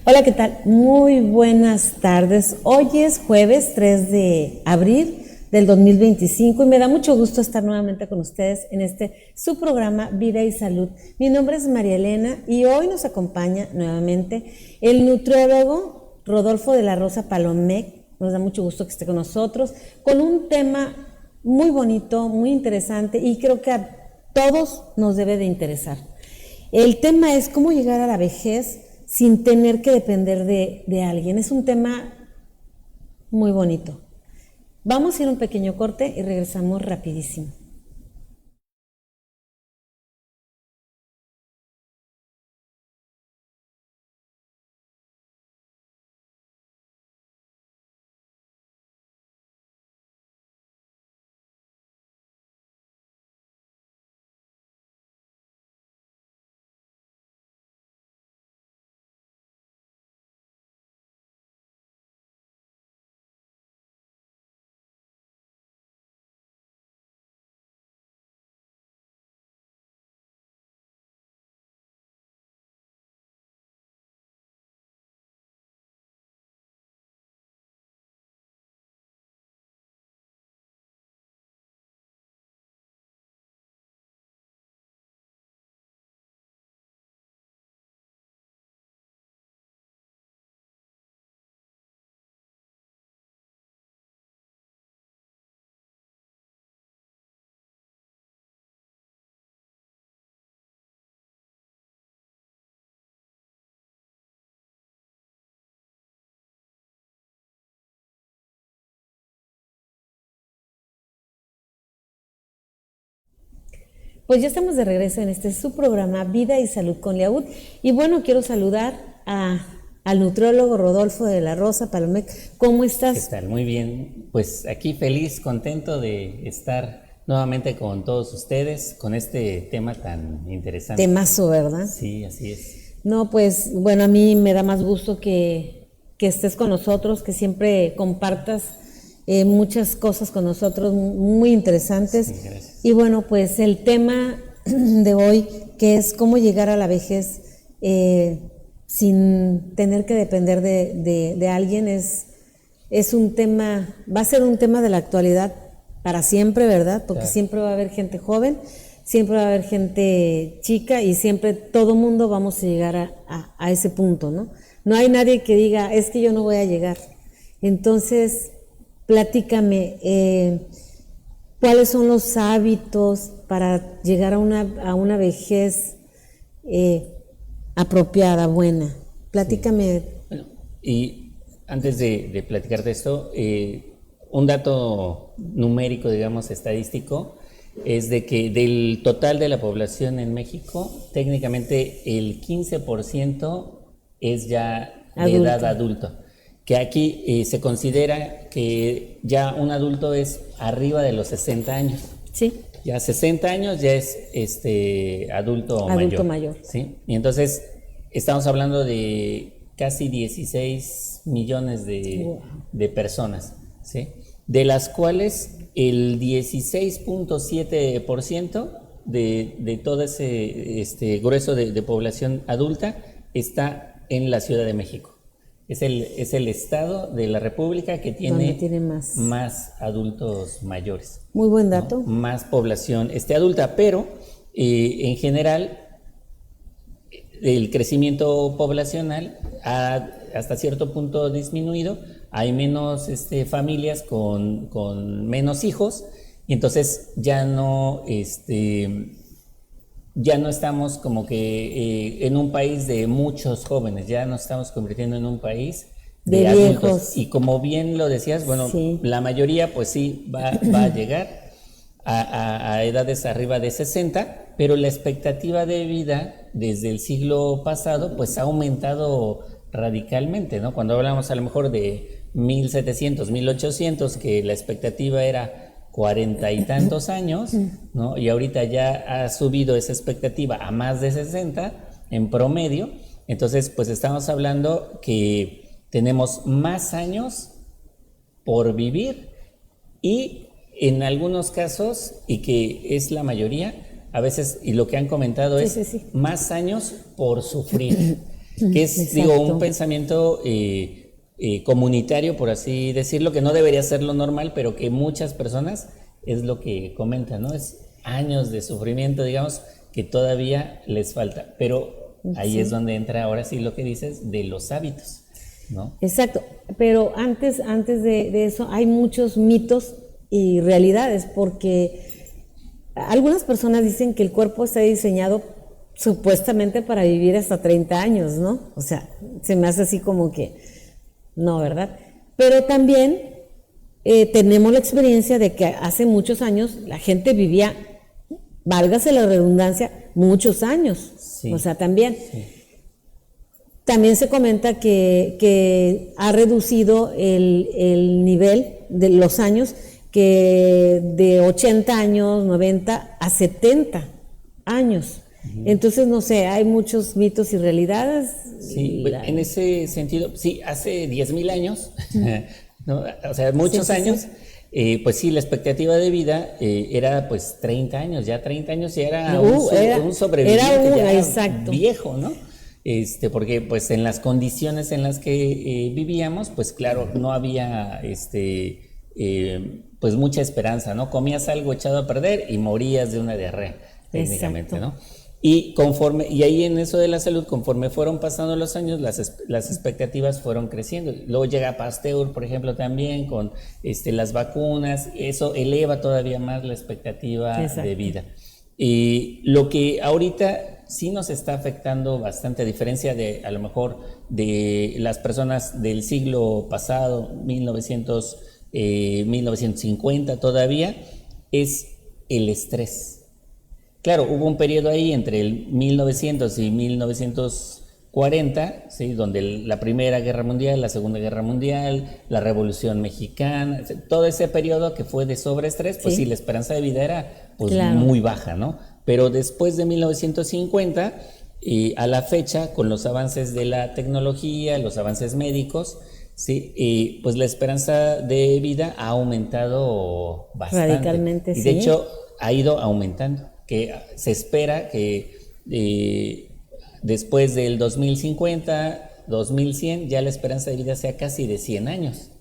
Hola, ¿qué tal? Muy buenas tardes. Hoy es jueves 3 de abril del 2025 y me da mucho gusto estar nuevamente con ustedes en su programa Vida y Salud. Mi nombre es María Elena y hoy nos acompaña nuevamente el nutriólogo Rodolfo de la Rosa Palomec. Nos da mucho gusto que esté con nosotros con un tema muy bonito, muy interesante y creo que a todos nos debe de interesar. El tema es cómo llegar a la vejez sin tener que depender de alguien. Es un tema muy bonito. Vamos a ir a un pequeño corte y regresamos rapidísimo. Pues ya estamos de regreso en su programa Vida y Salud con Liaud. Y bueno, quiero saludar al nutriólogo Rodolfo de la Rosa Palomec. ¿Cómo estás? ¿Qué tal? Muy bien. Pues aquí feliz, contento de estar nuevamente con todos ustedes con este tema tan interesante. Temazo, ¿verdad? Sí, así es. No, pues bueno, a mí me da más gusto que estés con nosotros, que siempre compartas muchas cosas con nosotros muy interesantes. Sí, gracias. Y bueno, pues el tema de hoy, que es cómo llegar a la vejez sin tener que depender de alguien, es un tema, va a ser un tema de la actualidad para siempre, ¿verdad? Porque Claro. siempre va a haber gente joven, siempre va a haber gente chica y siempre todo mundo vamos a llegar a ese punto, ¿no? No hay nadie que diga, es que yo no voy a llegar. Entonces, platícame, ¿cuáles son los hábitos para llegar a una vejez apropiada, buena? Platícame. Sí. Bueno, y antes de platicar de esto, un dato numérico, digamos, estadístico, es de que del total de la población en México, técnicamente el 15% es ya de edad adulta. Que aquí se considera que ya un adulto es arriba de los 60 años. Sí. Ya 60 años ya es adulto mayor. ¿Sí? Y entonces estamos hablando de casi 16 millones de personas, ¿sí? De las cuales el 16.7% de todo ese grueso de población adulta está en la Ciudad de México. Es el estado de la República que tiene más adultos mayores. Muy buen dato. ¿No? Más población adulta, pero en general el crecimiento poblacional ha hasta cierto punto disminuido. Hay menos familias con menos hijos y entonces ya no estamos como que en un país de muchos jóvenes, ya nos estamos convirtiendo en un país de adultos. Viejos. Y como bien lo decías, bueno, sí, la mayoría pues sí va a llegar a edades arriba de 60, pero la expectativa de vida desde el siglo pasado pues ha aumentado radicalmente, ¿no? Cuando hablamos a lo mejor de 1700, 1800, que la expectativa era 40 y tantos años, ¿no? Y ahorita ya ha subido esa expectativa a más de 60 en promedio. Entonces, pues estamos hablando que tenemos más años por vivir y en algunos casos, y que es la mayoría, a veces, y lo que han comentado es más años por sufrir. que es, digo, un pensamiento comunitario, por así decirlo, que no debería ser lo normal, pero que muchas personas es lo que comentan, ¿no? Es años de sufrimiento, digamos, que todavía les falta, pero ahí es donde entra ahora sí lo que dices de los hábitos, ¿no? Exacto, pero antes de eso hay muchos mitos y realidades, porque algunas personas dicen que el cuerpo está diseñado supuestamente para vivir hasta 30 años, ¿no? O sea, se me hace así como que, no, ¿verdad? Pero también tenemos la experiencia de que hace muchos años la gente vivía, válgase la redundancia, muchos años, o sea, también. También se comenta que ha reducido el nivel de los años, que de 80 años, 90 a 70 años. Entonces, no sé, hay muchos mitos y realidades. Sí, en ese sentido, sí, hace 10,000 años, ¿no? O sea, muchos años, pues sí, la expectativa de vida era pues 30 años, ya 30 años ya era un sobreviviente ya viejo, ¿no? Porque pues en las condiciones en las que vivíamos, pues claro, no había pues mucha esperanza, ¿no? Comías algo echado a perder y morías de una diarrea, técnicamente, ¿no? Y ahí en eso de la salud, conforme fueron pasando los años, las expectativas fueron creciendo. Luego llega Pasteur, por ejemplo, también con las vacunas, eso eleva todavía más la expectativa de vida. Y lo que ahorita sí nos está afectando bastante, a diferencia de a lo mejor de las personas del siglo pasado, 1950 todavía, es el estrés. Claro, hubo un periodo ahí entre el 1900 y 1940, ¿sí? Donde la Primera Guerra Mundial, la Segunda Guerra Mundial, la Revolución Mexicana, todo ese periodo que fue de sobreestrés, pues sí, la esperanza de vida era pues muy baja, ¿no? Pero después de 1950, a la fecha, con los avances de la tecnología, los avances médicos, sí, pues la esperanza de vida ha aumentado bastante. Radicalmente, y de hecho ha ido aumentando, que se espera que después del 2050, 2100, ya la esperanza de vida sea casi de 100 años.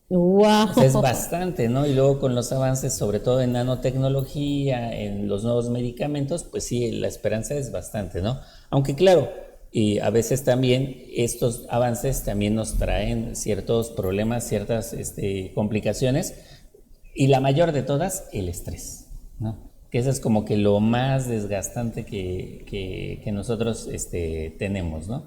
¡Wow! O sea, es bastante, ¿no? Y luego con los avances, sobre todo en nanotecnología, en los nuevos medicamentos, pues sí, la esperanza es bastante, ¿no? Aunque claro, y a veces también estos avances también nos traen ciertos problemas, ciertas complicaciones, y la mayor de todas, el estrés, ¿no? Que eso es como que lo más desgastante que nosotros tenemos, ¿no?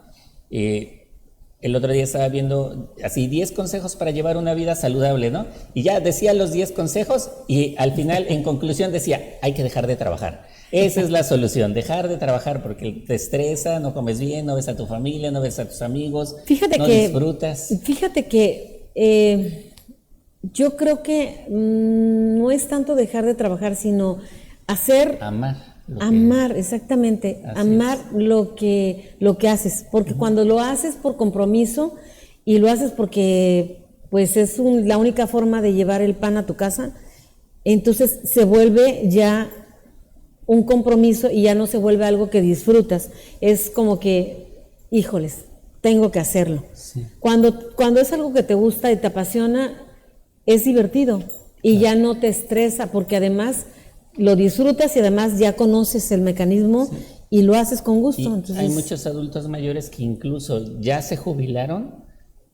El otro día estaba viendo así 10 consejos para llevar una vida saludable, ¿no? Y ya decía los 10 consejos y al final, en conclusión, decía, hay que dejar de trabajar. Esa es la solución, dejar de trabajar porque te estresa, no comes bien, no ves a tu familia, no ves a tus amigos, disfrutas. Fíjate que yo creo que no es tanto dejar de trabajar, sino amar, exactamente, amar lo que haces, porque cuando lo haces por compromiso y lo haces porque pues es la única forma de llevar el pan a tu casa, entonces se vuelve ya un compromiso y ya no se vuelve algo que disfrutas, es como que, híjoles, tengo que hacerlo. Sí. Cuando es algo que te gusta y te apasiona, es divertido y ya no te estresa, porque además lo disfrutas y además ya conoces el mecanismo y lo haces con gusto. Entonces, hay muchos adultos mayores que incluso ya se jubilaron.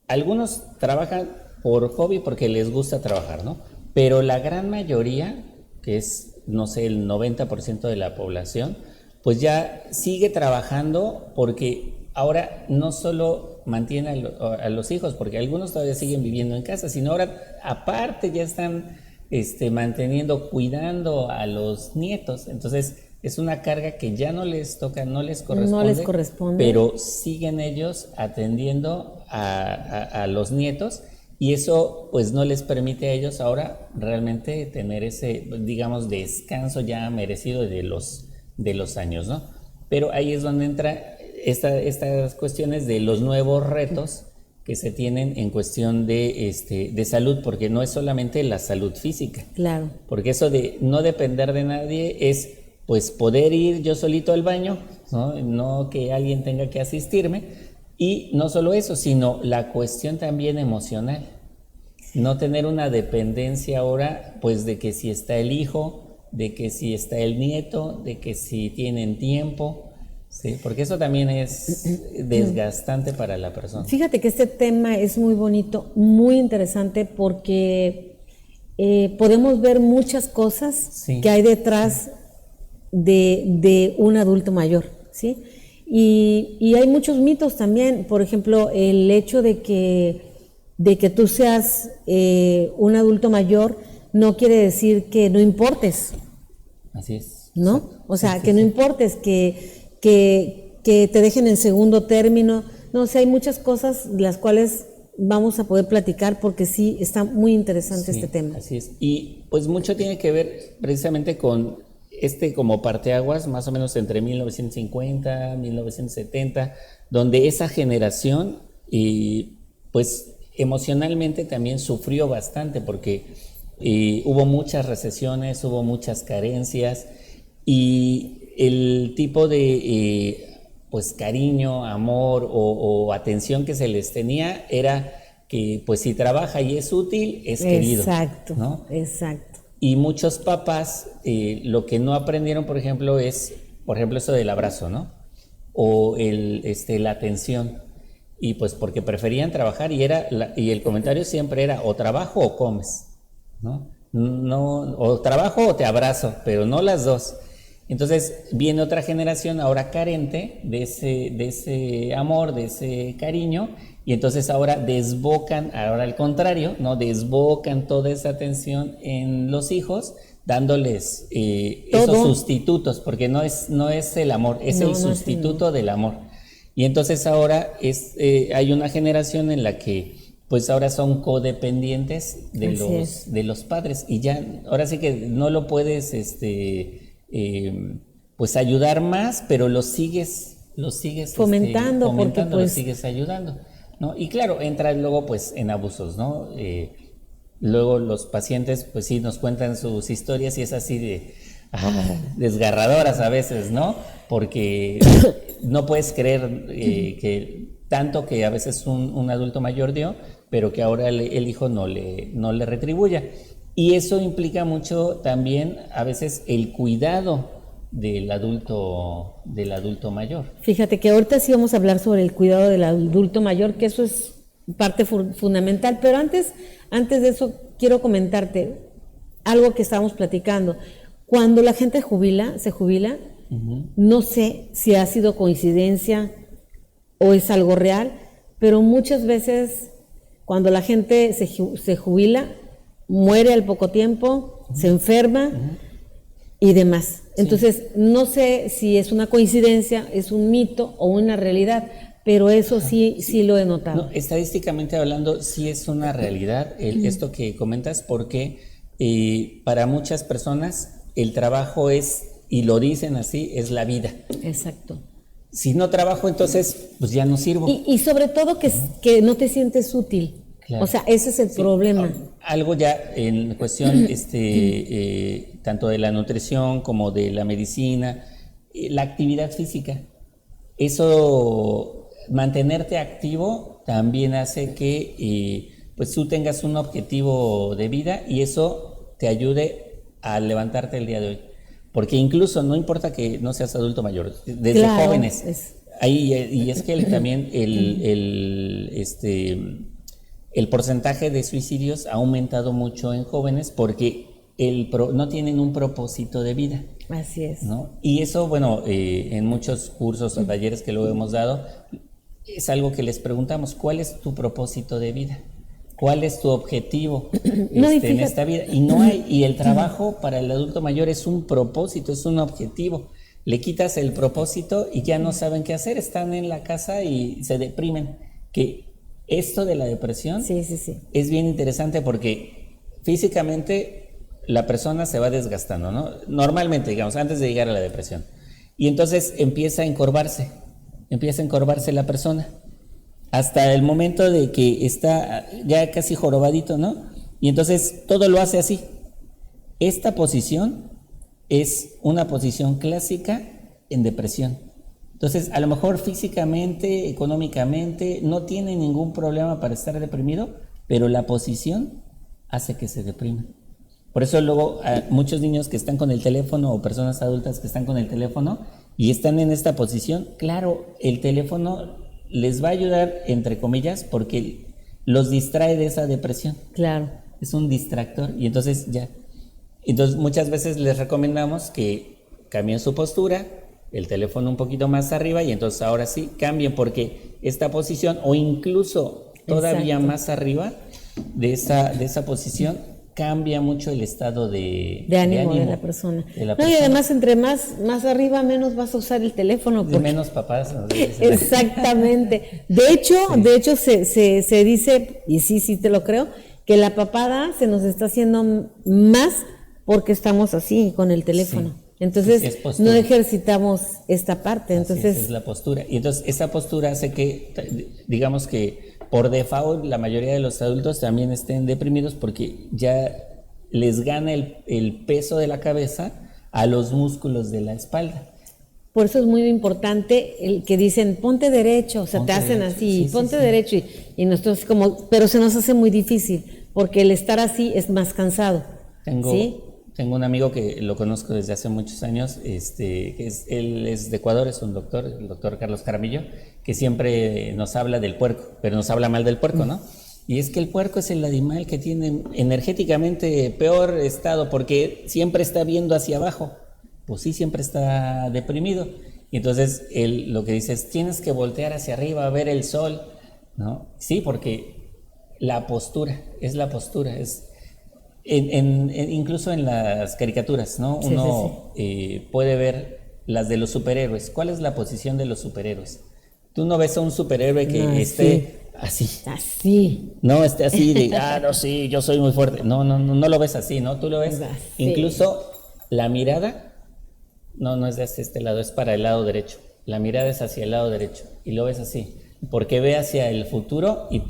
Algunos trabajan por hobby porque les gusta trabajar, ¿no? Pero la gran mayoría, que es, no sé, el 90% de la población, pues ya sigue trabajando porque ahora no solo mantiene a los hijos, porque algunos todavía siguen viviendo en casa, sino ahora aparte ya están manteniendo, cuidando a los nietos. Entonces es una carga que ya no les toca, no les corresponde, pero siguen ellos atendiendo a los nietos, y eso pues no les permite a ellos ahora realmente tener ese, digamos, descanso ya merecido de los años, ¿no? Pero ahí es donde entra estas cuestiones de los nuevos retos que se tienen en cuestión de salud, porque no es solamente la salud física. Claro. Porque eso de no depender de nadie es pues poder ir yo solito al baño, ¿no? No que alguien tenga que asistirme, Y no solo eso, sino la cuestión también emocional. No tener una dependencia ahora, pues de que si está el hijo, de que si está el nieto, de que si tienen tiempo, ¿sí? Porque eso también es desgastante para la persona. Fíjate que este tema es muy bonito, muy interesante, porque podemos ver muchas cosas que hay detrás de un adulto mayor, ¿sí? Y hay muchos mitos también, por ejemplo, el hecho de que tú seas un adulto mayor no quiere decir que no importes. Así es. ¿No? O sea, que no importes, que te dejen en segundo término. No, o sea, hay muchas cosas las cuales vamos a poder platicar, porque sí, está muy interesante este tema. Así es. Y pues mucho tiene que ver precisamente con como parteaguas, más o menos entre 1950, 1970, donde esa generación, pues emocionalmente también sufrió bastante, porque hubo muchas recesiones, hubo muchas carencias, y el tipo de pues cariño, amor o atención que se les tenía era que pues si trabaja y es útil, es querido. Exacto, ¿no? Exacto. Y muchos papás lo que no aprendieron, por ejemplo, es, por ejemplo, eso del abrazo, ¿no? O la atención. Y pues porque preferían trabajar, y el comentario siempre era o trabajo o comes, ¿no? O trabajo o te abrazo, pero no las dos. Entonces viene otra generación ahora carente de ese amor, de ese cariño, y entonces ahora ahora al contrario, ¿no? Desbocan toda esa atención en los hijos, dándoles esos sustitutos, porque no es el amor, es el sustituto del amor. Y entonces ahora hay una generación en la que pues ahora son codependientes de los padres, y ya ahora sí que no lo puedes pues ayudar más, pero lo sigues fomentando, porque pues lo sigues ayudando, ¿no? Y claro, entra luego pues en abusos, ¿no? Luego los pacientes pues sí nos cuentan sus historias, y es así de desgarradoras a veces, ¿no? Porque no puedes creer que tanto que a veces un adulto mayor dio, pero que ahora el hijo no le retribuya. Y eso implica mucho también a veces el cuidado del adulto mayor. Fíjate que ahorita sí vamos a hablar sobre el cuidado del adulto mayor, que eso es parte fundamental, pero antes de eso quiero comentarte algo que estábamos platicando. Cuando la gente se jubila, no sé si ha sido coincidencia o es algo real, pero muchas veces cuando la gente se jubila, muere al poco tiempo, se enferma y demás. Entonces, no sé si es una coincidencia, es un mito o una realidad, pero eso sí lo he notado. No, estadísticamente hablando, sí es una realidad esto que comentas, porque para muchas personas el trabajo y lo dicen así, es la vida. Exacto. Si no trabajo, entonces pues ya no sirvo. Y sobre todo que no te sientes útil. Claro. O sea, ese es el problema. Algo ya en cuestión tanto de la nutrición como de la medicina, la actividad física. Eso, mantenerte activo también hace que pues tú tengas un objetivo de vida, y eso te ayude a levantarte el día de hoy. Porque incluso no importa que no seas adulto mayor, desde jóvenes. Y es que también el porcentaje de suicidios ha aumentado mucho en jóvenes, porque no tienen un propósito de vida. Así es. ¿No? Y eso, bueno, en muchos cursos o talleres que luego hemos dado, es algo que les preguntamos: ¿cuál es tu propósito de vida? ¿Cuál es tu objetivo en esta vida? Y no hay, y el trabajo para el adulto mayor es un propósito, es un objetivo. Le quitas el propósito y ya no saben qué hacer, están en la casa y se deprimen. Que esto de la depresión es bien interesante, porque físicamente la persona se va desgastando, ¿no? Normalmente, digamos, antes de llegar a la depresión. Y entonces empieza a encorvarse la persona, hasta el momento de que está ya casi jorobadito, ¿no? Y entonces todo lo hace así. Esta posición es una posición clásica en depresión. Entonces, a lo mejor físicamente, económicamente, no tiene ningún problema para estar deprimido, pero la posición hace que se deprima. Por eso luego muchos niños que están con el teléfono o personas adultas que están con el teléfono y están en esta posición, claro, el teléfono les va a ayudar, entre comillas, porque los distrae de esa depresión. Claro. Es un distractor y entonces ya. Entonces muchas veces les recomendamos que cambien su postura, el teléfono un poquito más arriba y entonces ahora sí cambien porque esta posición o incluso todavía más arriba de esa posición cambia mucho el estado de ánimo de la persona. No, y además entre más arriba menos vas a usar el teléfono. Porque... menos papás. ¿No? Exactamente. De hecho se dice, y sí te lo creo, que la papada se nos está haciendo más porque estamos así con el teléfono. Sí. Entonces no ejercitamos esta parte. Entonces es la postura. Y entonces esa postura hace que, digamos que por default la mayoría de los adultos también estén deprimidos porque ya les gana el peso de la cabeza a los músculos de la espalda. Por eso es muy importante el que dicen ponte derecho, o sea, te hacen así, ponte derecho y nosotros como, pero se nos hace muy difícil porque el estar así es más cansado. Tengo un amigo que lo conozco desde hace muchos años, él es de Ecuador, es un doctor, el doctor Carlos Jaramillo, que siempre nos habla del puerco, pero nos habla mal del puerco, ¿no? Y es que el puerco es el animal que tiene energéticamente peor estado porque siempre está viendo hacia abajo, pues sí, siempre está deprimido. Y entonces él lo que dice es, tienes que voltear hacia arriba a ver el sol, ¿no? Sí, porque la postura, es incluso en las caricaturas, ¿no? Uno puede ver las de los superhéroes. ¿Cuál es la posición de los superhéroes? Tú no ves a un superhéroe que esté así. No, esté así de, no, sí, yo soy muy fuerte. No lo ves así, ¿no? Tú lo ves. Incluso la mirada, no es de este lado, es para el lado derecho. La mirada es hacia el lado derecho y lo ves así. Porque ve hacia el futuro y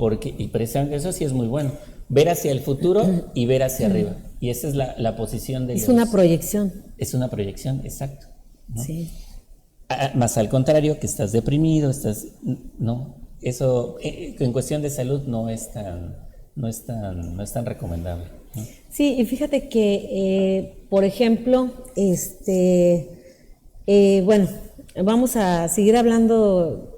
precisamente eso sí es muy bueno. Ver hacia el futuro y ver hacia arriba. Y esa es la posición de una proyección. Es una proyección, exacto, ¿no? Sí. Más al contrario, que estás deprimido, no, eso en cuestión de salud no es tan recomendable, ¿no? Sí, y fíjate que, por ejemplo, bueno, vamos a seguir hablando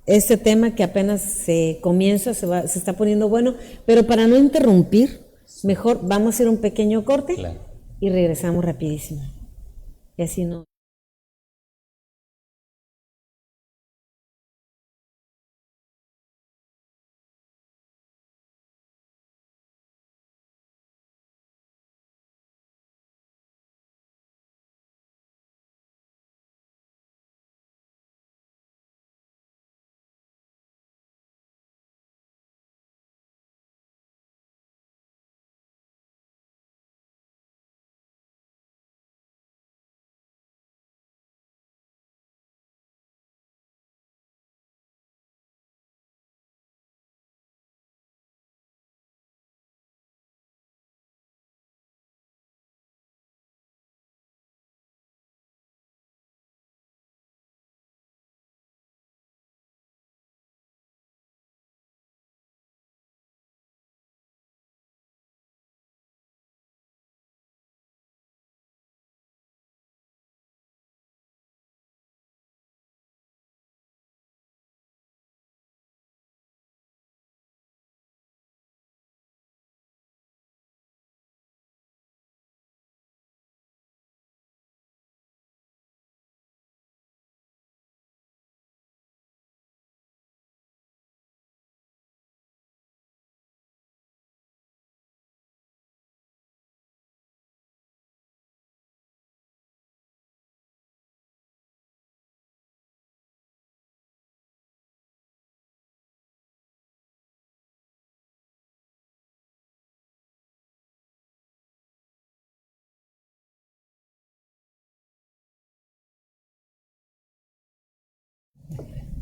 este tema que apenas se comienza, se está poniendo bueno, pero para no interrumpir, mejor vamos a hacer un pequeño corte y regresamos rapidísimo. Y así no.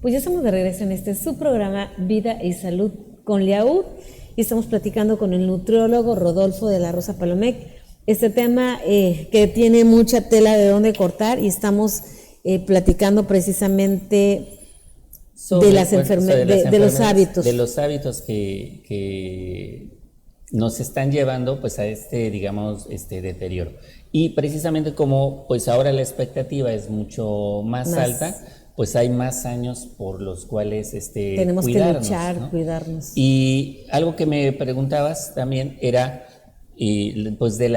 Pues ya estamos de regreso en su programa Vida y Salud con Liaud y estamos platicando con el nutriólogo Rodolfo de la Rosa Palomec. Este tema que tiene mucha tela de dónde cortar y estamos platicando precisamente de las enfermedades, de los hábitos. De los hábitos que nos están llevando pues a digamos, deterioro. Y precisamente como pues ahora la expectativa es mucho más alta, pues hay más años por los cuales tenemos que luchar, ¿no? Cuidarnos. Y algo que me preguntabas también era pues de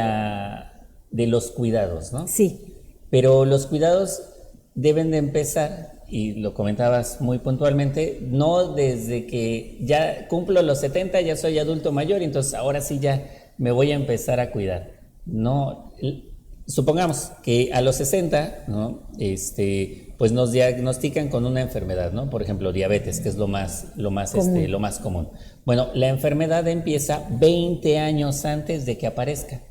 los cuidados, ¿no? Sí. Pero los cuidados deben de empezar, y lo comentabas muy puntualmente, no desde que ya cumplo los 70, ya soy adulto mayor, entonces ahora sí ya me voy a empezar a cuidar. No, supongamos que a los 60, ¿no? Pues nos diagnostican con una enfermedad, ¿no? Por ejemplo, diabetes, que es lo más común. Bueno, la enfermedad empieza 20 años antes de que aparezca.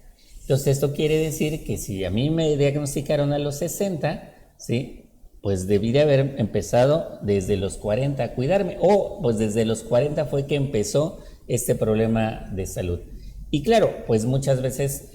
Entonces, esto quiere decir que si a mí me diagnosticaron a los 60, ¿sí? Pues debí de haber empezado desde los 40 a cuidarme, o pues desde los 40 fue que empezó este problema de salud. Y claro, pues muchas veces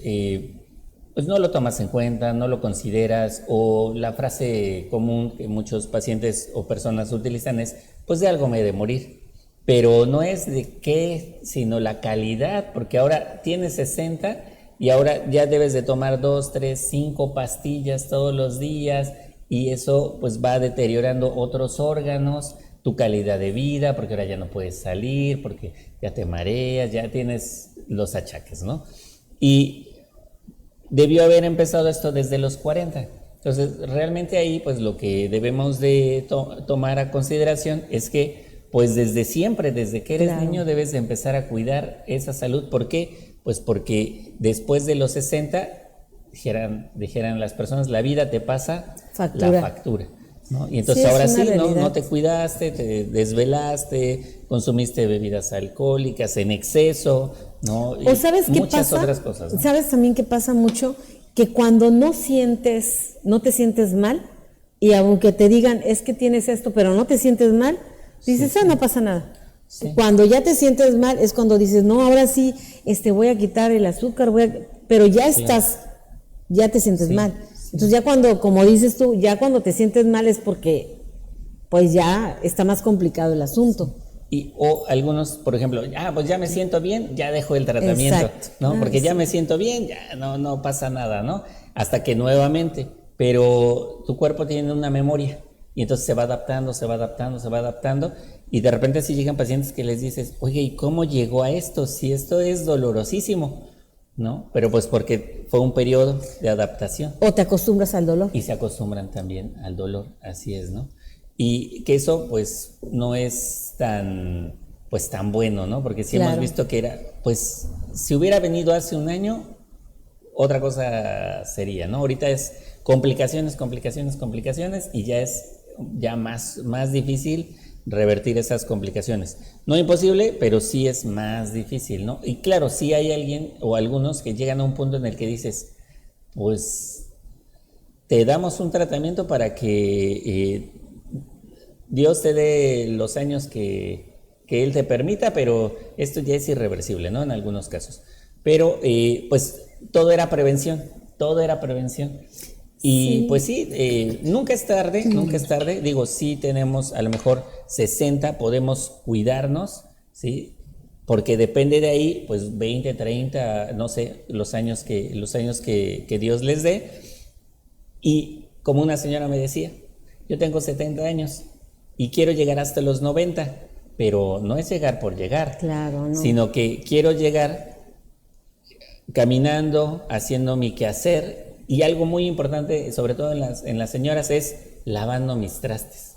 pues no lo tomas en cuenta, no lo consideras, o la frase común que muchos pacientes o personas utilizan es, pues de algo me he de morir. Pero no es de qué, sino la calidad, porque ahora tienes 60 y ahora ya debes de tomar 2, 3, 5 pastillas todos los días, y eso pues va deteriorando otros órganos, tu calidad de vida, porque ahora ya no puedes salir, porque ya te mareas, ya tienes los achaques, ¿no? Y debió haber empezado esto desde los 40. Entonces, realmente ahí, pues lo que debemos de tomar a consideración es que, pues desde siempre, desde que eres niño, debes de empezar a cuidar esa salud. ¿Por qué? Pues porque después de los 60, dijeran las personas, la vida te pasa la factura, ¿no? Y entonces ahora sí, no te cuidaste, te desvelaste, consumiste bebidas alcohólicas en exceso, ¿no? O sabes qué pasa, muchas otras cosas, ¿no? Sabes también que pasa mucho que cuando no te sientes mal, y aunque te digan es que tienes esto, pero no te sientes mal, dices, no pasa nada. Sí. Cuando ya te sientes mal es cuando dices, no, ahora sí, voy a quitar el azúcar, pero ya ya te sientes mal. Entonces ya cuando, como dices tú, ya cuando te sientes mal es porque pues ya está más complicado el asunto. O algunos, por ejemplo, pues ya me siento bien, ya dejo el tratamiento. Exacto. ¿No? Porque ya me siento bien, ya no pasa nada, ¿no? Hasta que nuevamente, pero tu cuerpo tiene una memoria y entonces se va adaptando, y de repente si llegan pacientes que les dices, oye, ¿y cómo llegó a esto? Si esto es dolorosísimo, ¿no? Pero pues porque fue un periodo de adaptación. O te acostumbras al dolor. Y se acostumbran también al dolor, así es, ¿no? Y que eso pues no es tan bueno, ¿no? Porque sí hemos visto que pues si hubiera venido hace un año, otra cosa sería, ¿no? Ahorita es complicaciones, y ya es más difícil revertir esas complicaciones. No imposible, pero sí es más difícil, ¿no? Y claro, sí hay alguien o algunos que llegan a un punto en el que dices, pues te damos un tratamiento para que Dios te dé los años que Él te permita, pero esto ya es irreversible, ¿no? En algunos casos. Pero pues todo era prevención. Y pues sí, nunca es tarde, digo, sí tenemos a lo mejor 60, podemos cuidarnos, ¿sí? Porque depende de ahí, pues 20, 30, no sé, los años que Dios les dé. Y como una señora me decía, yo tengo 70 años y quiero llegar hasta los 90, pero no es llegar por llegar, sino que quiero llegar caminando, haciendo mi quehacer. Y algo muy importante, sobre todo en las señoras, es lavando mis trastes.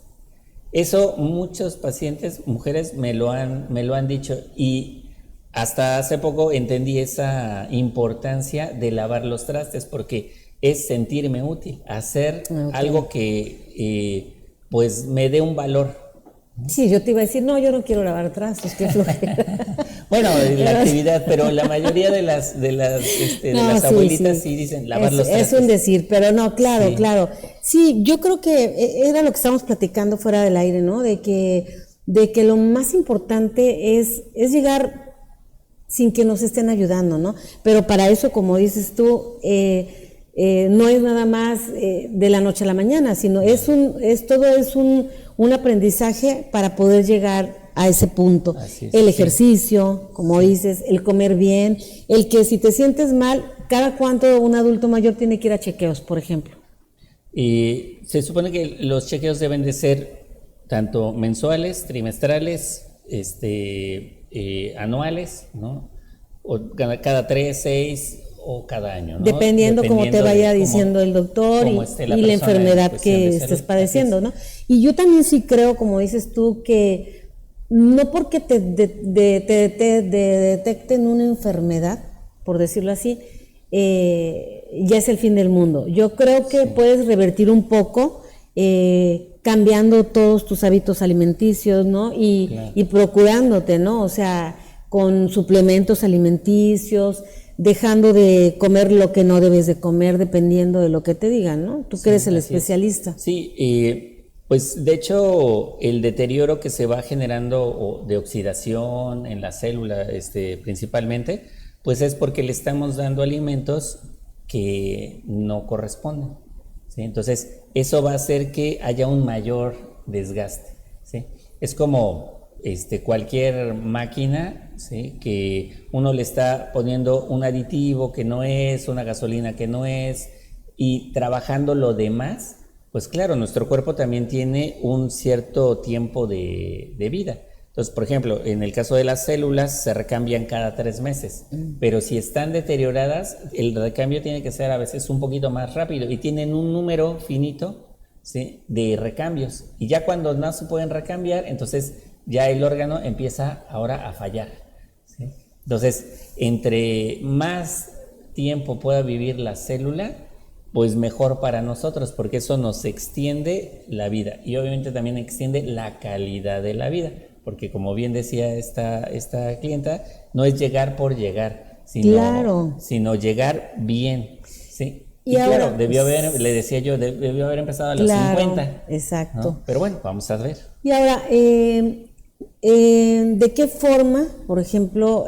Eso muchos pacientes, mujeres, me lo han dicho, y hasta hace poco entendí esa importancia de lavar los trastes, porque es sentirme útil, hacer algo que pues me dé un valor. Sí, yo te iba a decir, no, yo no quiero lavar trastes, qué flojera. Bueno, la actividad, pero la mayoría de las abuelitas sí dicen lavar los trastes. Es un decir, pero no, claro. Sí, yo creo que era lo que estábamos platicando fuera del aire, ¿no? De que lo más importante es llegar sin que nos estén ayudando, ¿no? Pero para eso, como dices tú, no es nada más de la noche a la mañana, sino todo es un aprendizaje para poder llegar a ese punto. El ejercicio, como dices, el comer bien, el que si te sientes mal, ¿cada cuánto un adulto mayor tiene que ir a chequeos, por ejemplo? Se supone que los chequeos deben de ser tanto mensuales, trimestrales, anuales, ¿no? O cada 3, 6 o cada año, ¿no? Dependiendo cómo te vaya diciendo el doctor y la enfermedad que estés padeciendo, ¿no? Y yo también sí creo, como dices tú, que no porque te detecten una enfermedad, por decirlo así, ya es el fin del mundo. Yo creo que puedes revertir un poco cambiando todos tus hábitos alimenticios, ¿no? Y procurándote, ¿no? O sea, con suplementos alimenticios, dejando de comer lo que no debes de comer dependiendo de lo que te digan, ¿no? Tú que eres el especialista. Sí, pues de hecho el deterioro que se va generando de oxidación en la célula principalmente, pues es porque le estamos dando alimentos que no corresponden, ¿sí? Entonces eso va a hacer que haya un mayor desgaste, ¿sí? Es como cualquier máquina, ¿sí? Que uno le está poniendo un aditivo que no es, una gasolina que no es, y trabajando lo demás, pues claro, nuestro cuerpo también tiene un cierto tiempo de vida. Entonces, por ejemplo, en el caso de las células se recambian cada 3 meses, pero si están deterioradas, el recambio tiene que ser a veces un poquito más rápido y tienen un número finito, ¿sí? De recambios. Y ya cuando no se pueden recambiar, entonces ya el órgano empieza ahora a fallar, ¿sí? Entonces, entre más tiempo pueda vivir la célula, pues mejor para nosotros, porque eso nos extiende la vida y obviamente también extiende la calidad de la vida, porque como bien decía esta clienta, no es llegar por llegar, sino llegar bien, ¿sí? Y ahora, claro, le decía yo, debió haber empezado a los 50. Exacto. ¿No? Pero bueno, vamos a ver. Y ahora, ¿de qué forma, por ejemplo,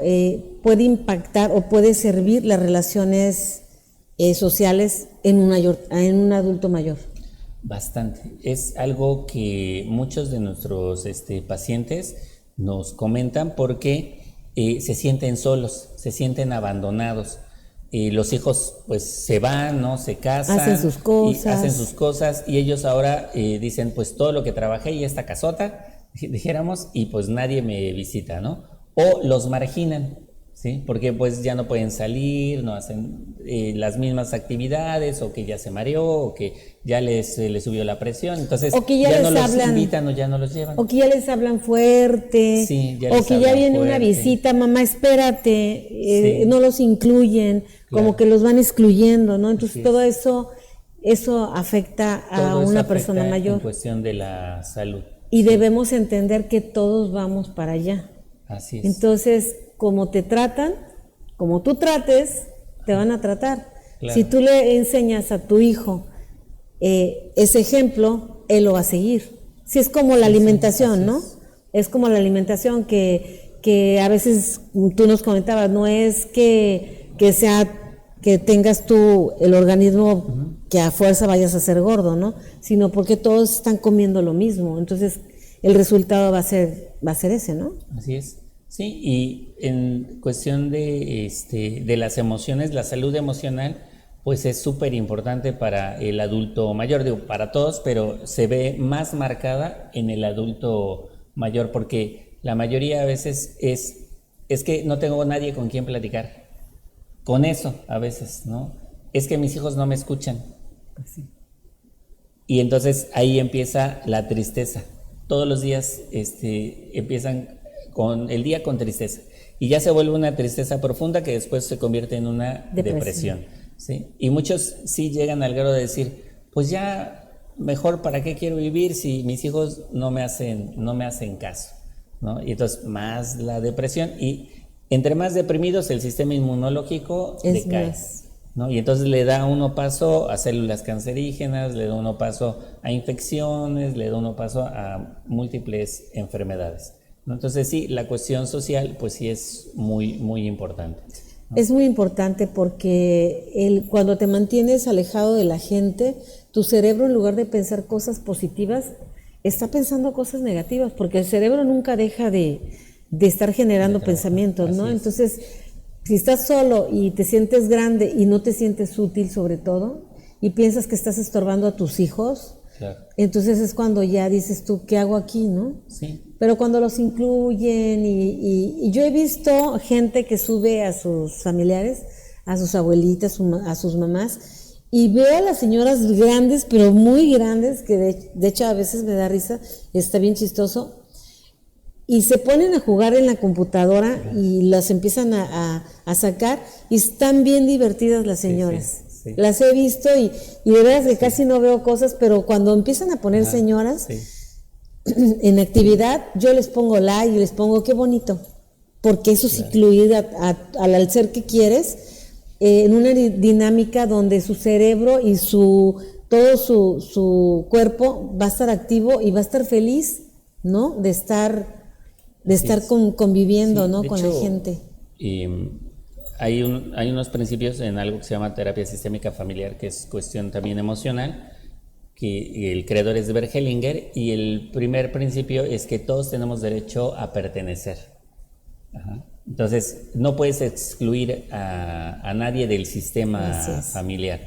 puede impactar o puede servir las relaciones sociales en un adulto mayor? Bastante. Es algo que muchos de nuestros pacientes nos comentan porque se sienten solos, se sienten abandonados. Los hijos pues se van, ¿no? Se casan, hacen sus cosas y ellos ahora dicen pues todo lo que trabajé y esta casota, dijéramos, y pues nadie me visita, ¿no? O los marginan, ¿sí? Porque pues ya no pueden salir, no hacen las mismas actividades, o que ya se mareó, o que ya le subió la presión, entonces o que ya no los invitan o ya no los llevan. O que ya les hablan fuerte, o que ya viene una visita, mamá, espérate, no los incluyen, como que los van excluyendo, ¿no? Entonces todo eso afecta a una persona mayor. En cuestión de la salud. Y debemos entender que todos vamos para allá. Así es. Entonces, como te tratan, como tú trates, te van a tratar. Claro. Si tú le enseñas a tu hijo ese ejemplo, él lo va a seguir. Si es como la alimentación, ¿no? Es como la alimentación que a veces tú nos comentabas, no es que tengas tú el organismo que a fuerza vayas a ser gordo, ¿no? Sino porque todos están comiendo lo mismo. Entonces, el resultado va a ser ese, ¿no? Así es. Sí, y en cuestión de las emociones, la salud emocional, pues es súper importante para el adulto mayor, digo, para todos, pero se ve más marcada en el adulto mayor, porque la mayoría a veces es que no tengo nadie con quien platicar. Con eso, a veces, ¿no? Es que mis hijos no me escuchan. Pues sí. Y entonces ahí empieza la tristeza. Todos los días empiezan con el día con tristeza. Y ya se vuelve una tristeza profunda que después se convierte en una depresión, ¿sí? Y muchos sí llegan al grado de decir, pues ya mejor para qué quiero vivir si mis hijos no me hacen caso, ¿no? Y entonces más la depresión, y entre más deprimidos el sistema inmunológico decae, ¿no? Y entonces le da uno paso a células cancerígenas, le da uno paso a infecciones, le da uno paso a múltiples enfermedades, ¿no? Entonces sí, la cuestión social pues sí es muy, muy importante. Es muy importante porque cuando te mantienes alejado de la gente, tu cerebro, en lugar de pensar cosas positivas, está pensando cosas negativas, porque el cerebro nunca deja de estar generando pensamientos, ¿no? Entonces, si estás solo y te sientes grande y no te sientes útil sobre todo, y piensas que estás estorbando a tus hijos, claro, entonces es cuando ya dices tú, ¿qué hago aquí, no? Sí. Pero cuando los incluyen y yo he visto gente que sube a sus familiares, a sus abuelitas, a sus mamás, y veo a las señoras grandes, pero muy grandes, que de hecho a veces me da risa, está bien chistoso, y se ponen a jugar en la computadora y las empiezan a sacar, y están bien divertidas las señoras. Sí. Las he visto y de verdad que casi no veo cosas, pero cuando empiezan a poner señoras en actividad, yo les pongo like y les pongo qué bonito, porque eso es incluir al ser que quieres en una dinámica donde su cerebro y todo su cuerpo va a estar activo y va a estar feliz, ¿no? De estar conviviendo, ¿no? Con la gente. Hay unos principios en algo que se llama terapia sistémica familiar, que es cuestión también emocional, que el creador es Bert Hellinger, y el primer principio es que todos tenemos derecho a pertenecer. Ajá. Entonces, no puedes excluir a nadie del sistema familiar,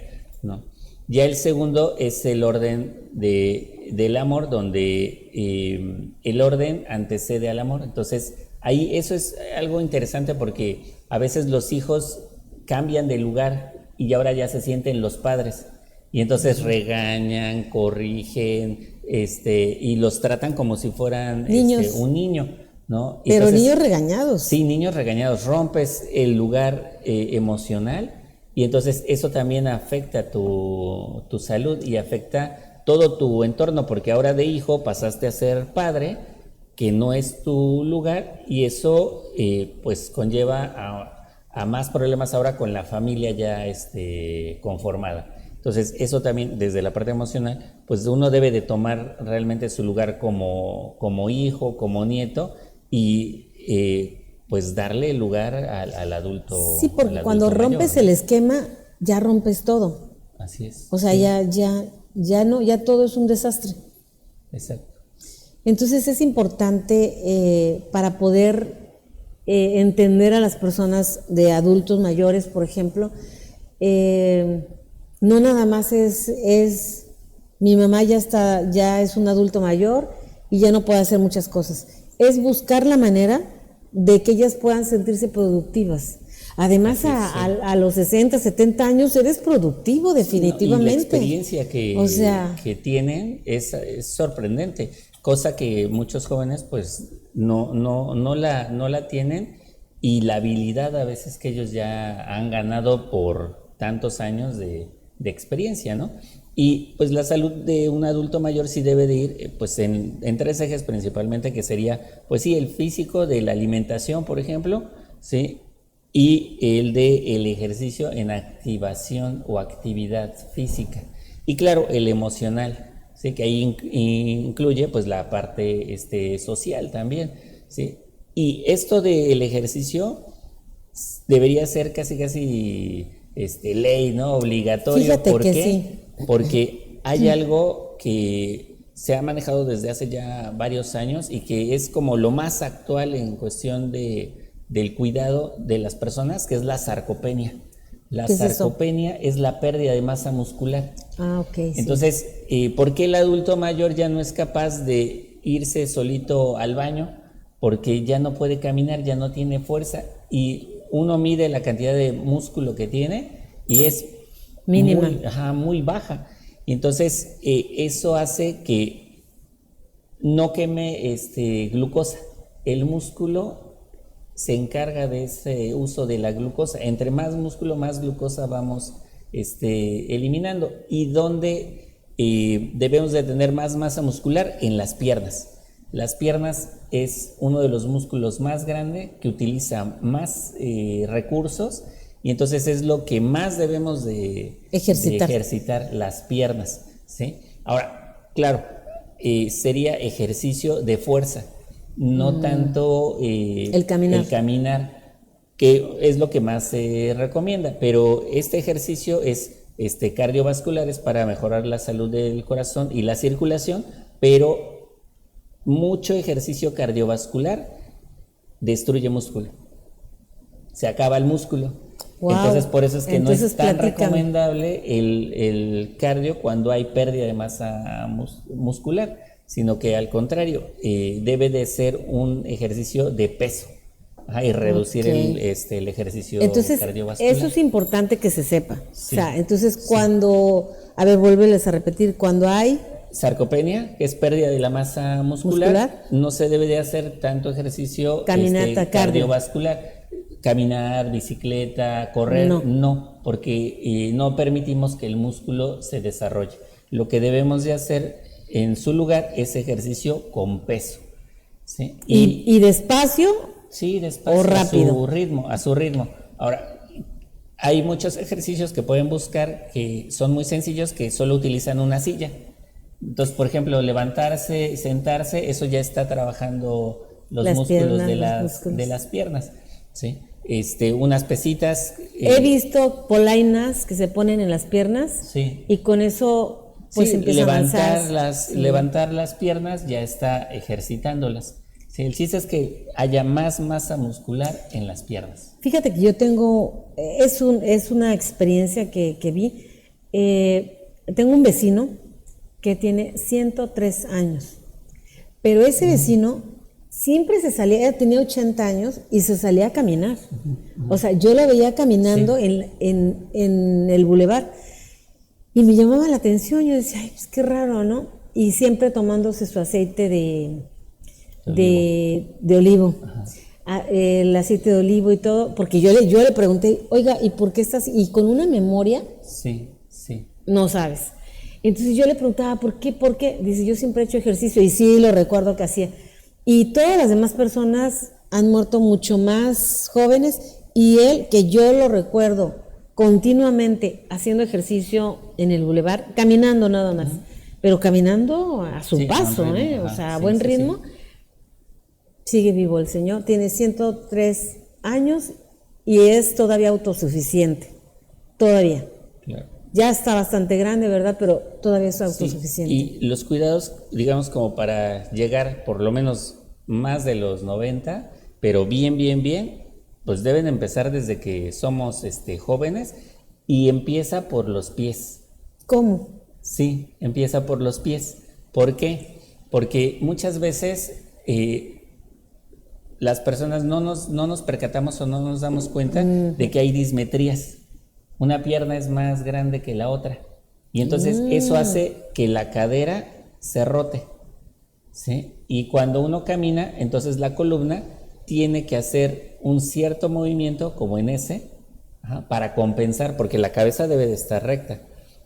¿no? Ya el segundo es el orden del amor, donde el orden antecede al amor. Entonces, ahí eso es algo interesante porque a veces los hijos cambian de lugar y ahora ya se sienten los padres. Y entonces regañan, corrigen, y los tratan como si fueran un niño, ¿no? Pero entonces, niños regañados. Sí, niños regañados. Rompes el lugar emocional y entonces eso también afecta tu salud y afecta todo tu entorno, porque ahora de hijo pasaste a ser padre, que no es tu lugar, y eso pues conlleva a más problemas ahora con la familia ya conformada. Entonces, eso también, desde la parte emocional, pues uno debe de tomar realmente su lugar como hijo, como nieto, y pues darle lugar al adulto. Sí, porque cuando rompes el esquema, ya rompes todo. Así es. O sea, ya todo es un desastre. Exacto. Entonces es importante para poder entender a las personas de adultos mayores, por ejemplo, no nada más es mi mamá ya es un adulto mayor y ya no puede hacer muchas cosas. Es buscar la manera de que ellas puedan sentirse productivas. Además, a los 60, 70 años eres productivo definitivamente. Y la experiencia que tienen es sorprendente, cosa que muchos jóvenes pues no la tienen, y la habilidad a veces que ellos ya han ganado por tantos años de experiencia, ¿no? Y pues la salud de un adulto mayor sí debe de ir pues en 3 ejes principalmente, que sería pues sí el físico, de la alimentación, por ejemplo, ¿sí? Y el ejercicio en activación o actividad física. Y claro, el emocional, ¿sí? Que ahí incluye pues la parte social también, ¿sí? Y esto del ejercicio debería ser casi ley, ¿no? Obligatorio. Fíjate ¿Por que qué? sí. Porque hay algo que se ha manejado desde hace ya varios años y que es como lo más actual en cuestión del cuidado de las personas, que es la sarcopenia. La sarcopenia es la pérdida de masa muscular. Ok. Entonces, ¿por qué el adulto mayor ya no es capaz de irse solito al baño? Porque ya no puede caminar, ya no tiene fuerza, y uno mide la cantidad de músculo que tiene y es mínima, muy baja. Y entonces eso hace que no queme glucosa. El músculo se encarga de ese uso de la glucosa. Entre más músculo, más glucosa vamos eliminando. ¿Y dónde debemos de tener más masa muscular? En las piernas. Las piernas es uno de los músculos más grandes, que utiliza más recursos, y entonces es lo que más debemos de ejercitar las piernas, ¿sí? Ahora, claro, sería ejercicio de fuerza, no tanto el caminar. que es lo que más se recomienda, pero este ejercicio es cardiovascular, es para mejorar la salud del corazón y la circulación, pero mucho ejercicio cardiovascular destruye músculo, se acaba el músculo. Wow. Entonces por eso es que no es tan recomendable el cardio cuando hay pérdida de masa muscular, sino que al contrario, debe de ser un ejercicio de peso. Y reducir el ejercicio cardiovascular. Eso es importante que se sepa. Sí. O sea, entonces cuando, a ver, vuélveles a repetir, cuando hay sarcopenia, que es pérdida de la masa muscular, no se debe de hacer tanto ejercicio cardiovascular. Caminar, bicicleta, correr, no, porque no permitimos que el músculo se desarrolle. Lo que debemos de hacer en su lugar es ejercicio con peso. ¿Sí? ¿Y despacio? Sí, despacio, o rápido. A su ritmo. Ahora, hay muchos ejercicios que pueden buscar que son muy sencillos, que solo utilizan una silla. Entonces, por ejemplo, levantarse, sentarse, eso ya está trabajando los músculos de las piernas, ¿sí? Unas pesitas. He visto polainas que se ponen en las piernas, sí, y con eso pues empiezan a avanzar. Levantar las piernas ya está ejercitándolas. Sí, el chiste es que haya más masa muscular en las piernas. Fíjate que yo tengo, es una experiencia que vi. Tengo un vecino que tiene 103 años, pero ese vecino siempre se salía, tenía 80 años y se salía a caminar. O sea, yo lo veía caminando en el bulevar y me llamaba la atención. Yo decía, ay, pues qué raro, ¿no? Y siempre tomándose su aceite de olivo, el aceite de olivo y todo, porque yo le pregunté, oiga, ¿y por qué estás? Y con una memoria, no sabes. Entonces yo le preguntaba, ¿por qué? Dice, yo siempre he hecho ejercicio, y sí, lo recuerdo que hacía. Y todas las demás personas han muerto mucho más jóvenes, y él, que yo lo recuerdo continuamente haciendo ejercicio en el bulevar, caminando nada más, pero caminando a su paso, o sea, a buen ritmo. Sigue vivo el señor, tiene 103 años y es todavía autosuficiente, todavía. Claro. Ya está bastante grande, ¿verdad? Pero todavía es autosuficiente. Y los cuidados, digamos, como para llegar por lo menos más de los 90, pero bien, pues deben empezar desde que somos jóvenes, y empieza por los pies. ¿Cómo? Sí, empieza por los pies. ¿Por qué? Porque muchas veces las personas no nos percatamos o no nos damos cuenta de que hay dismetrías. Una pierna es más grande que la otra, y entonces eso hace que la cadera se rote, ¿sí? Y cuando uno camina, entonces la columna tiene que hacer un cierto movimiento, como en ese, para compensar, porque la cabeza debe de estar recta.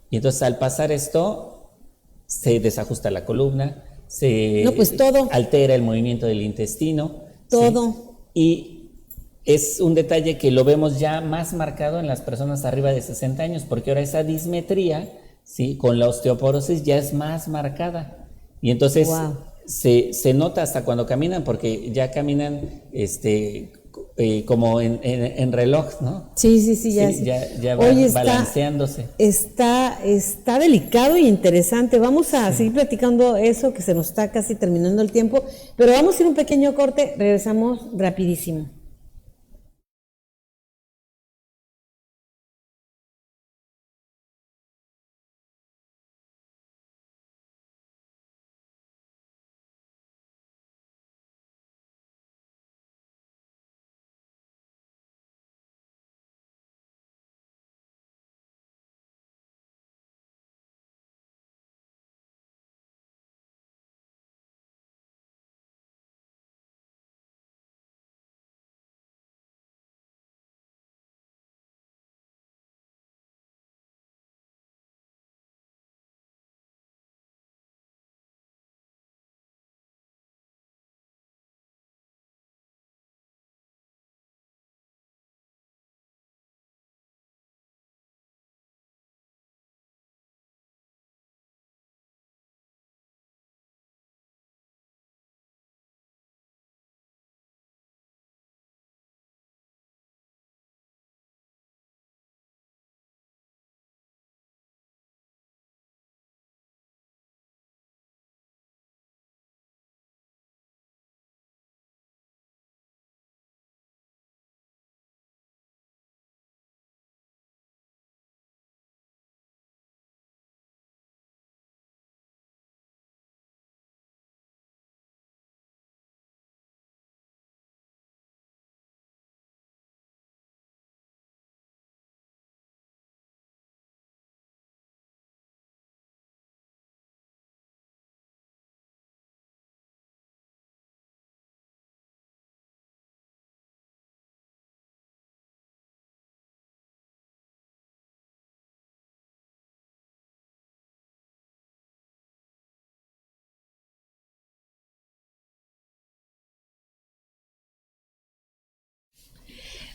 Y entonces al pasar esto, se desajusta la columna, todo altera el movimiento del intestino. Todo. ¿Sí? Y es un detalle que lo vemos ya más marcado en las personas arriba de 60 años, porque ahora esa dismetría, ¿sí?, con la osteoporosis ya es más marcada. Y entonces se nota hasta cuando caminan, porque ya caminan como en reloj, ¿no? Sí, ya van balanceándose. Está delicado y interesante. Vamos a seguir platicando eso, que se nos está casi terminando el tiempo, pero vamos a ir un pequeño corte, regresamos rapidísimo.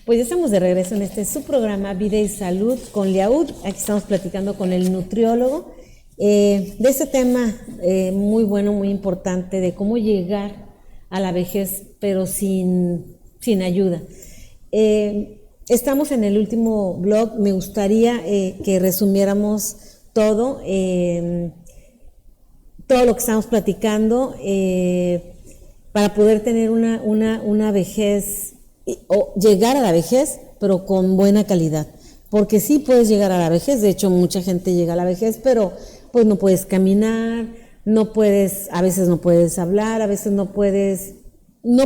Pues ya estamos de regreso en este su programa Vida y Salud con Liaud. Aquí estamos platicando con el nutriólogo de este tema muy bueno, muy importante, de cómo llegar a la vejez, pero sin ayuda. Estamos en el último blog. Me gustaría que resumiéramos todo lo que estamos platicando para poder tener una vejez o llegar a la vejez, pero con buena calidad. Porque sí puedes llegar a la vejez, de hecho mucha gente llega a la vejez, pero pues no puedes caminar, a veces no puedes hablar, a veces no puedes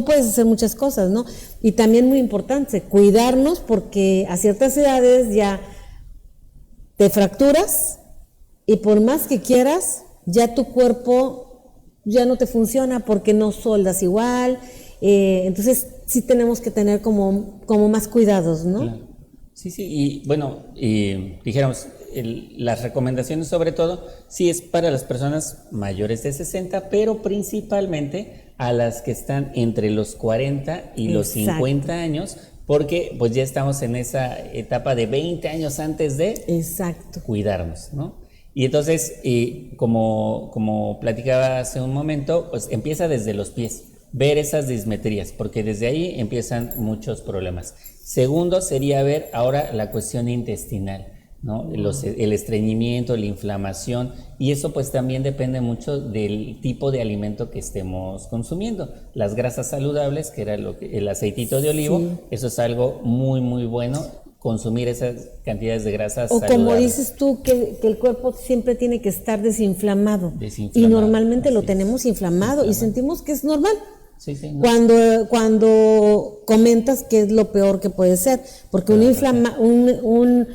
hacer muchas cosas, ¿no? Y también muy importante, cuidarnos, porque a ciertas edades ya te fracturas y por más que quieras, ya tu cuerpo ya no te funciona porque no soldas igual, entonces sí tenemos que tener como más cuidados, ¿no? Claro. Sí, y bueno, dijéramos, las recomendaciones sobre todo, sí es para las personas mayores de 60, pero principalmente a las que están entre los 40 y los 50 años, porque pues ya estamos en esa etapa de 20 años antes de cuidarnos, ¿no? Y entonces, como platicaba hace un momento, pues empieza desde los pies, ver esas dismetrías, porque desde ahí empiezan muchos problemas. Segundo sería ver ahora la cuestión intestinal, ¿no? El estreñimiento, la inflamación, y eso pues también depende mucho del tipo de alimento que estemos consumiendo. Las grasas saludables, que era el aceitito de olivo, eso es algo muy, muy bueno, consumir esas cantidades de grasas saludables. O como dices tú, que el cuerpo siempre tiene que estar desinflamado. Y normalmente lo tenemos inflamado y sentimos que es normal. Sí, no. Cuando comentas que es lo peor que puede ser, porque un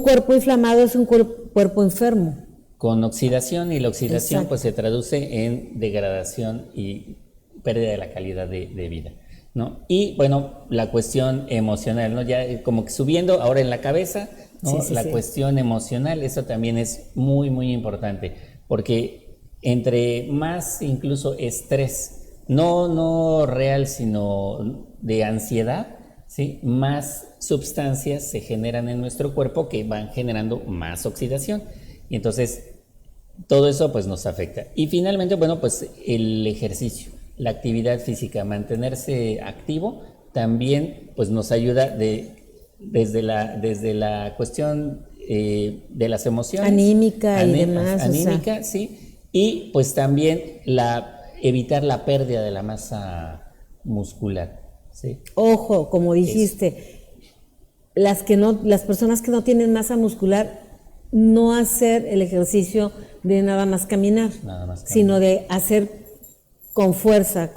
cuerpo inflamado es un cuerpo enfermo. Con oxidación, y la oxidación pues se traduce en degradación y pérdida de la calidad de vida, ¿no? Y bueno, la cuestión emocional, ¿no? Ya como que subiendo ahora en la cabeza, ¿no? La cuestión emocional, eso también es muy, muy importante, porque entre más incluso estrés, no real, sino de ansiedad, ¿sí? Más sustancias se generan en nuestro cuerpo que van generando más oxidación. Y entonces, todo eso pues nos afecta. Y finalmente, bueno, pues el ejercicio, la actividad física, mantenerse activo, también pues nos ayuda desde la cuestión de las emociones. Anímica y demás. Anímica, sí. Y pues también evitar la pérdida de la masa muscular, ¿sí? Ojo, como dijiste, las personas que no tienen masa muscular, no hacer el ejercicio de nada más caminar, sino de hacer con fuerza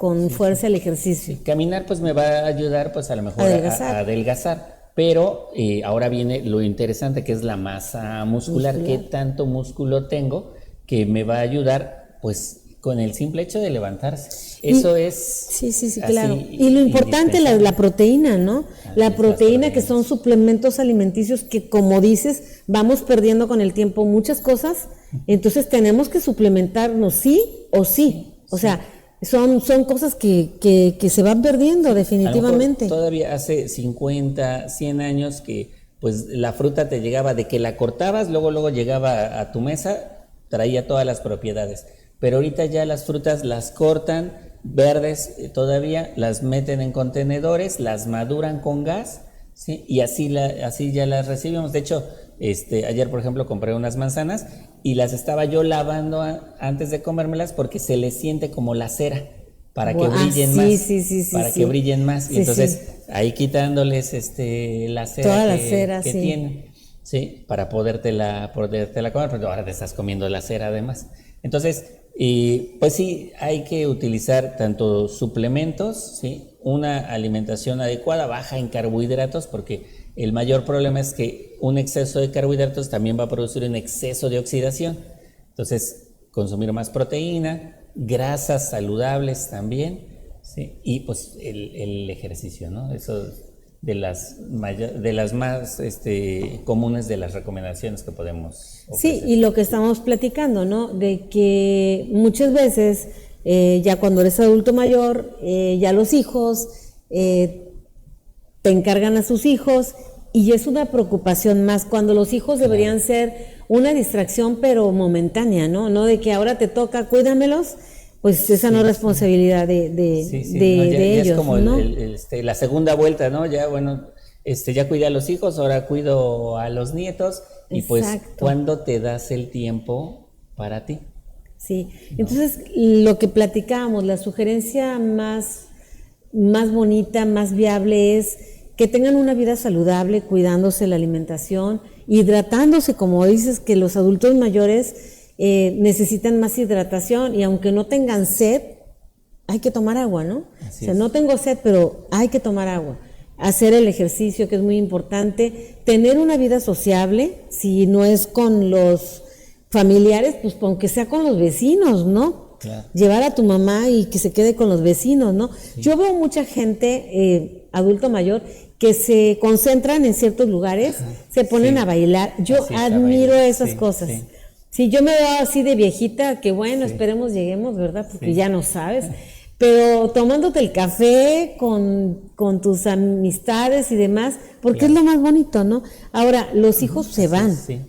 el ejercicio. Sí. Caminar pues me va a ayudar pues a lo mejor a adelgazar, pero ahora viene lo interesante, que es la masa muscular. ¿Qué tanto músculo tengo que me va a ayudar pues con el simple hecho de levantarse? Eso es... Sí, claro. Y lo importante es la proteína, ¿no? La proteína, que son suplementos alimenticios que, como dices, vamos perdiendo con el tiempo muchas cosas, entonces tenemos que suplementarnos sí o sí. O sea, son cosas que se van perdiendo definitivamente. Todavía hace 50, 100 años que pues la fruta te llegaba de que la cortabas, luego llegaba a tu mesa, traía todas las propiedades. Pero ahorita ya las frutas las cortan verdes todavía, las meten en contenedores, las maduran con gas, ¿sí? Y así ya las recibimos. De hecho, ayer por ejemplo compré unas manzanas y las estaba yo lavando antes de comérmelas, porque se les siente como la cera para que brillen más, que brillen más. Y entonces ahí quitándoles la cera, toda la cera que tienen, sí, para podértela comer, pero ahora te estás comiendo la cera además. Entonces, pues sí, hay que utilizar tanto suplementos, ¿sí? Una alimentación adecuada, baja en carbohidratos, porque el mayor problema es que un exceso de carbohidratos también va a producir un exceso de oxidación. Entonces, consumir más proteína, grasas saludables también, ¿sí? Y pues el ejercicio, ¿no? Eso de las más comunes de las recomendaciones que podemos ofrecer. Sí, y lo que estamos platicando, ¿no? De que muchas veces, ya cuando eres adulto mayor, ya los hijos te encargan a sus hijos y es una preocupación más cuando los hijos deberían ser una distracción pero momentánea, ¿no? No de que ahora te toca, cuídamelos, pues esa no es responsabilidad de ellos, es como ¿no? La segunda vuelta, ¿no? Ya, bueno, ya cuidé a los hijos, ahora cuido a los nietos. Y pues, ¿cuándo te das el tiempo para ti? Sí, ¿no? Entonces lo que platicábamos, la sugerencia más bonita, más viable es que tengan una vida saludable, cuidándose la alimentación, hidratándose, como dices que los adultos mayores necesitan más hidratación y aunque no tengan sed, hay que tomar agua, ¿no? Así o sea, no tengo sed, pero hay que tomar agua. Hacer el ejercicio, que es muy importante, tener una vida sociable, si no es con los familiares, pues aunque sea con los vecinos, ¿no? Claro. Llevar a tu mamá y que se quede con los vecinos, ¿no? Sí. Yo veo mucha gente, adulto mayor, que se concentran en ciertos lugares, se ponen a bailar. Yo admiro esas cosas. Sí. Sí, yo me veo así de viejita, que bueno, esperemos lleguemos, ¿verdad? Porque ya no sabes. Pero tomándote el café con tus amistades y demás, porque es lo más bonito, ¿no? Ahora, los hijos se van. Sí.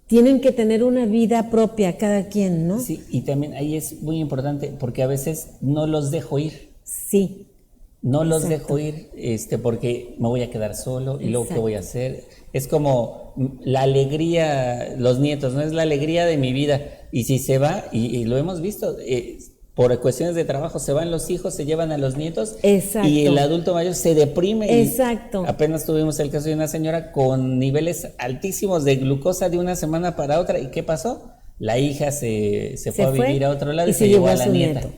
Tienen que tener una vida propia cada quien, ¿no? Sí, y también ahí es muy importante, porque a veces no los dejo ir. Sí. No los dejo ir, porque me voy a quedar solo y luego ¿qué voy a hacer? Es como la alegría, los nietos, ¿no? Es la alegría de mi vida. Y si se va, y lo hemos visto, por cuestiones de trabajo se van los hijos, se llevan a los nietos. Exacto. Y el adulto mayor se deprime. Exacto. Apenas tuvimos el caso de una señora con niveles altísimos de glucosa de una semana para otra. ¿Y qué pasó? La hija se fue a vivir a otro lado y se llevó a la nieta. Nieto.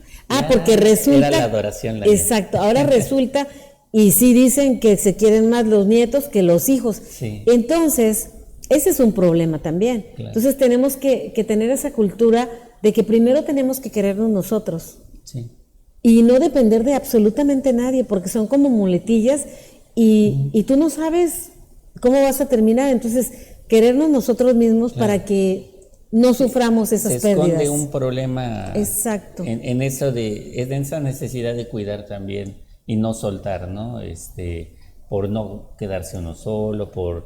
Porque resulta... Era la adoración. Exacto, ahora resulta, y sí dicen que se quieren más los nietos que los hijos. Sí. Entonces, ese es un problema también. Claro. Entonces tenemos que tener esa cultura de que primero tenemos que querernos nosotros. Sí. Y no depender de absolutamente nadie, porque son como muletillas y tú no sabes cómo vas a terminar. Entonces, querernos nosotros mismos para que no suframos esas pérdidas. Se esconde un problema. Exacto. En eso en esa necesidad de cuidar también y no soltar, ¿no? Por no quedarse uno solo, por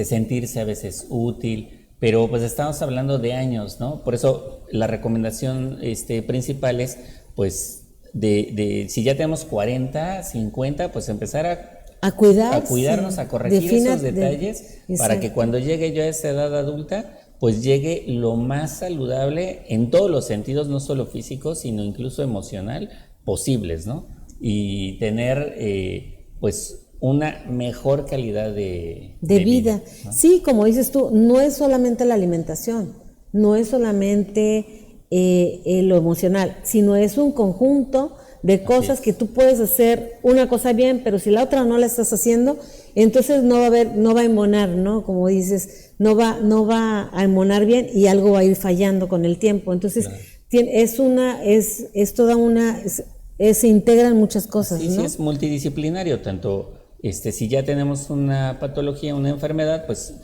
sentirse a veces útil, pero pues estamos hablando de años, ¿no? Por eso la recomendación principal es, pues, si ya tenemos 40, 50, pues empezar a cuidarnos, a corregir esos detalles para que cuando llegue yo a esa edad adulta, pues llegue lo más saludable en todos los sentidos, no solo físico, sino incluso emocional, posibles, ¿no? Y tener, pues, una mejor calidad de vida, ¿no? Sí, como dices tú, no es solamente la alimentación, no es solamente lo emocional, sino es un conjunto de cosas que tú puedes hacer una cosa bien, pero si la otra no la estás haciendo, entonces no va a embonar, ¿no? Como dices, no va a embonar bien y algo va a ir fallando con el tiempo. Entonces, se integran muchas cosas, ¿no? Sí, es multidisciplinario, tanto si ya tenemos una patología, una enfermedad, pues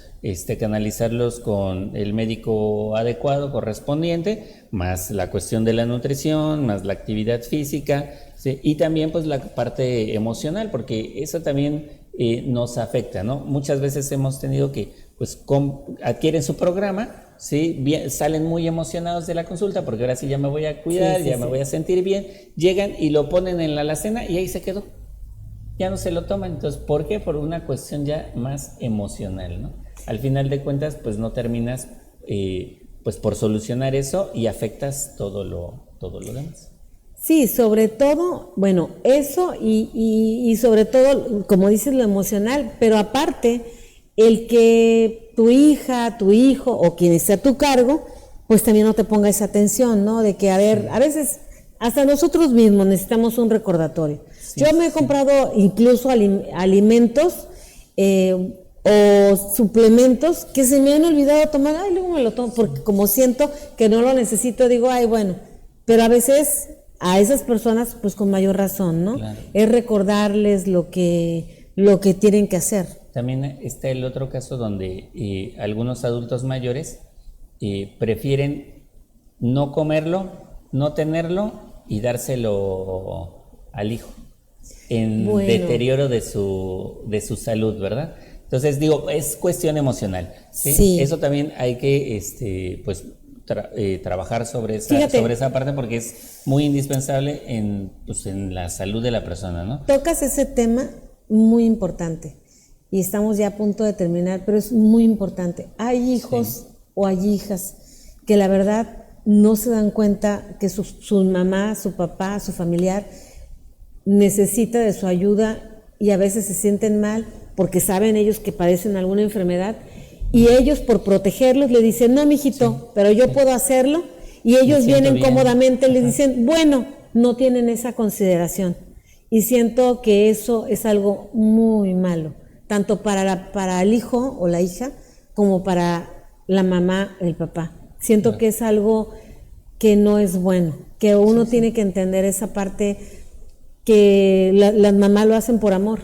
canalizarlos con el médico adecuado, correspondiente, más la cuestión de la nutrición, más la actividad física, ¿sí? Y también pues la parte emocional, porque eso también nos afecta, ¿no? Muchas veces hemos tenido que, pues, adquieren su programa, ¿sí? Salen muy emocionados de la consulta, porque ahora sí ya me voy a cuidar, me voy a sentir bien, llegan y lo ponen en la alacena y ahí se quedó. Ya no se lo toman. Entonces, ¿por qué? Por una cuestión ya más emocional, ¿no? Al final de cuentas, pues no terminas pues por solucionar eso y afectas todo lo demás. Sí, sobre todo, bueno, eso y sobre todo, como dices, lo emocional, pero aparte, el que tu hija, tu hijo o quien esté a tu cargo, pues también no te ponga esa atención, ¿no? De que, a veces hasta nosotros mismos necesitamos un recordatorio. Yo me he comprado incluso alimentos o suplementos que se me han olvidado tomar, luego me lo tomo, porque como siento que no lo necesito, digo, bueno, pero a veces a esas personas, pues con mayor razón, ¿no? Claro. Es recordarles lo que tienen que hacer. También está el otro caso donde algunos adultos mayores prefieren no comerlo, no tenerlo y dárselo al hijo. en deterioro de su salud, ¿verdad? Entonces digo, es cuestión emocional, ¿sí? Sí. Eso también hay que pues trabajar sobre esa parte, porque es muy indispensable en la salud de la persona, ¿no? Tocas ese tema muy importante y estamos ya a punto de terminar, pero es muy importante. Hay hijos o hay hijas que la verdad no se dan cuenta que su mamá, su papá, su familiar necesita de su ayuda y a veces se sienten mal porque saben ellos que padecen alguna enfermedad y ellos por protegerlos le dicen, no, mijito, pero yo puedo hacerlo, y ellos vienen cómodamente, le dicen, bueno, no tienen esa consideración, y siento que eso es algo muy malo, tanto para el hijo o la hija, como para la mamá, el papá. Siento que es algo que no es bueno, que uno tiene que entender esa parte, que las mamás lo hacen por amor,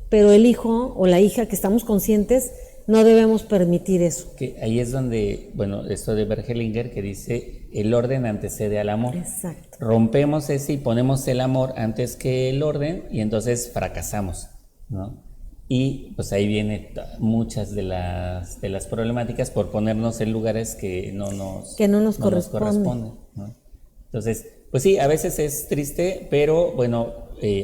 pero el hijo o la hija, que estamos conscientes, no debemos permitir eso. Que ahí es donde, esto de Bergelinger, que dice, el orden antecede al amor. Exacto. Rompemos ese y ponemos el amor antes que el orden, y entonces fracasamos, ¿no? Y pues ahí viene muchas de las problemáticas por ponernos en lugares que no nos corresponden, ¿no? Entonces, pues sí, a veces es triste, pero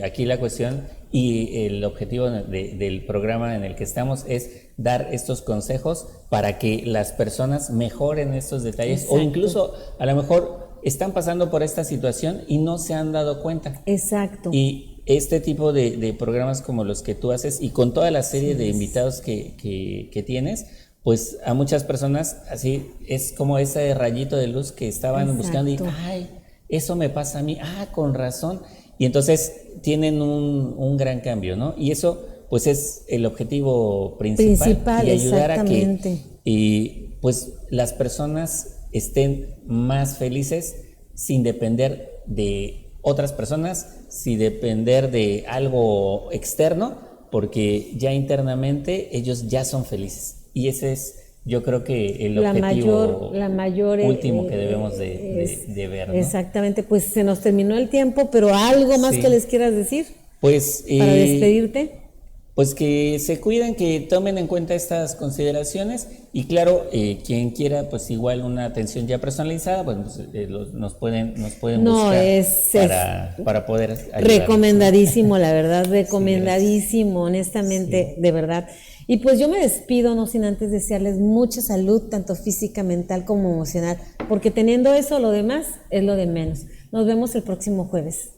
aquí la cuestión y el objetivo del programa en el que estamos es dar estos consejos para que las personas mejoren estos detalles. Exacto. O incluso a lo mejor están pasando por esta situación y no se han dado cuenta. Exacto. Y este tipo de programas como los que tú haces y con toda la serie de invitados que tienes, pues a muchas personas así es como ese rayito de luz que estaban buscando y ¡ay! Eso me pasa a mí, con razón. Y entonces tienen un gran cambio, ¿no? Y eso, pues, es el objetivo principal y ayudar a que pues las personas estén más felices sin depender de otras personas, sin depender de algo externo, porque ya internamente ellos ya son felices. Y ese es, yo creo que el objetivo último que debemos de ver, ¿no? Exactamente, pues se nos terminó el tiempo, pero algo más que les quieras decir, pues, para despedirte. Pues que se cuiden, que tomen en cuenta estas consideraciones y claro, quien quiera pues igual una atención ya personalizada, pues nos pueden buscar para poder ayudar. Recomendadísimo, la verdad, recomendadísimo, honestamente, de verdad. Y pues yo me despido, no sin antes desearles mucha salud, tanto física, mental como emocional, porque teniendo eso, lo demás es lo de menos. Nos vemos el próximo jueves.